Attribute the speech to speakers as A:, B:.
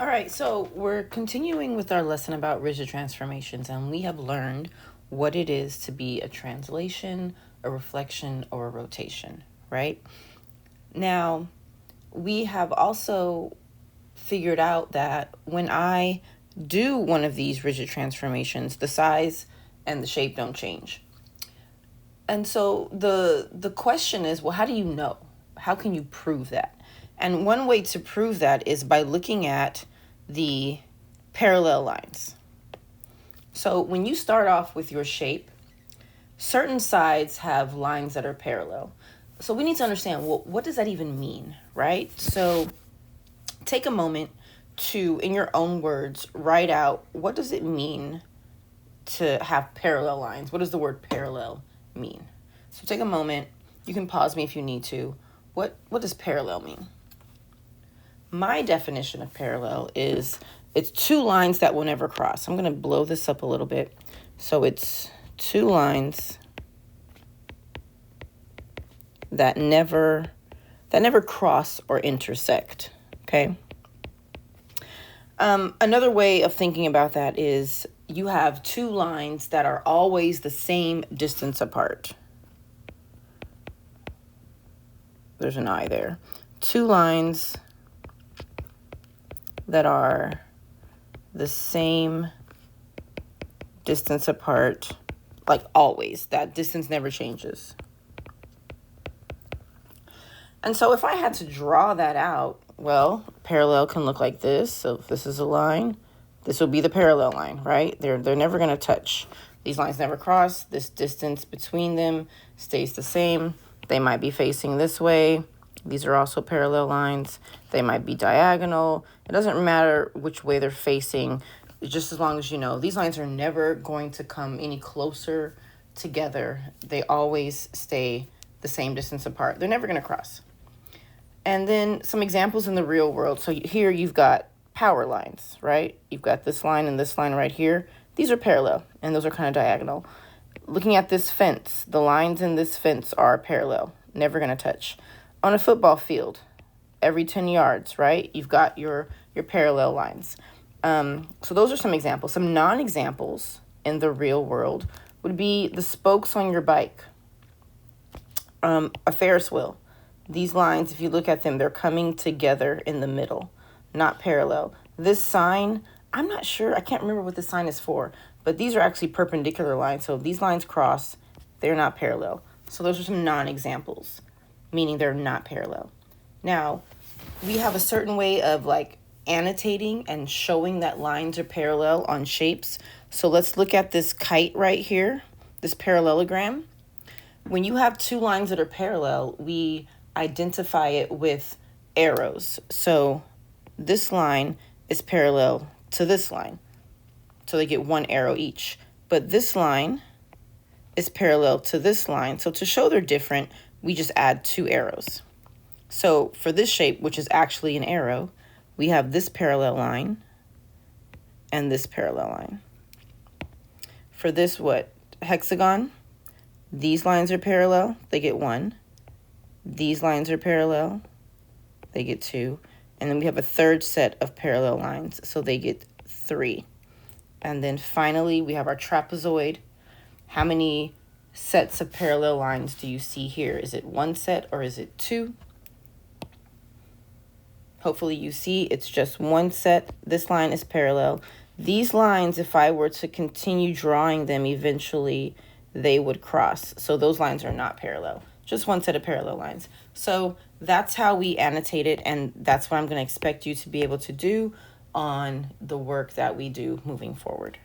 A: All right, so we're continuing with our lesson about rigid transformations, and we have learned what it is to be a translation, a reflection, or a rotation, right? Now, we have also figured out that when I do one of these rigid transformations, the size and the shape don't change. And so the question is, well, how do you know? How can you prove that? And one way to prove that is by looking at the parallel lines. So when you start off with your shape, certain sides have lines that are parallel. So we need to understand, well, what does that even mean, right? So take a moment to, in your own words, write out, what does it mean to have parallel lines? What does the word parallel mean? So take a moment. You can pause me if you need to. What does parallel mean? My definition of parallel is it's two lines that will never cross. I'm going to blow this up a little bit. So it's two lines that never cross or intersect, okay? Another way of thinking about that is you have two lines that are always the same distance apart. There's an I there. Two lines that are the same distance apart, like always. That distance never changes. And so if I had to draw that out, well, parallel can look like this. So if this is a line, this will be the parallel line, right? They're never going to touch. These lines never cross. This distance between them stays the same. They might be facing this way. These are also parallel lines. They might be diagonal. It doesn't matter which way they're facing, just as long as you know these lines are never going to come any closer together. They always stay the same distance apart. They're never going to cross. And then some examples in the real world. So here you've got power lines, right? You've got this line and this line right here. These are parallel, and those are kind of diagonal. Looking at this fence, the lines in this fence are parallel, never going to touch. On a football field, every 10 yards, right? You've got your parallel lines. So those are some examples. Some non-examples in the real world would be the spokes on your bike, a Ferris wheel. These lines, if you look at them, they're coming together in the middle, not parallel. This sign, I'm not sure. I can't remember what this sign is for, but these are actually perpendicular lines. So if these lines cross, they're not parallel. So those are some non-examples, meaning they're not parallel. Now, we have a certain way of like annotating and showing that lines are parallel on shapes. So let's look at this kite right here, this parallelogram. When you have two lines that are parallel, we identify it with arrows. So this line is parallel to this line. So they get one arrow each. But this line is parallel to this line. So to show they're different, we just add two arrows. So for this shape, which is actually an arrow, we have this parallel line and this parallel line. For this hexagon, these lines are parallel, they get one. These lines are parallel, they get two. And then we have a third set of parallel lines, so they get three. And then finally, we have our trapezoid. How many sets of parallel lines do you see here? Is it one set or is it two? Hopefully you see it's just one set. This line is parallel. These lines, if I were to continue drawing them, eventually they would cross. So those lines are not parallel. Just one set of parallel lines. So that's how we annotate it, and that's what I'm going to expect you to be able to do on the work that we do moving forward.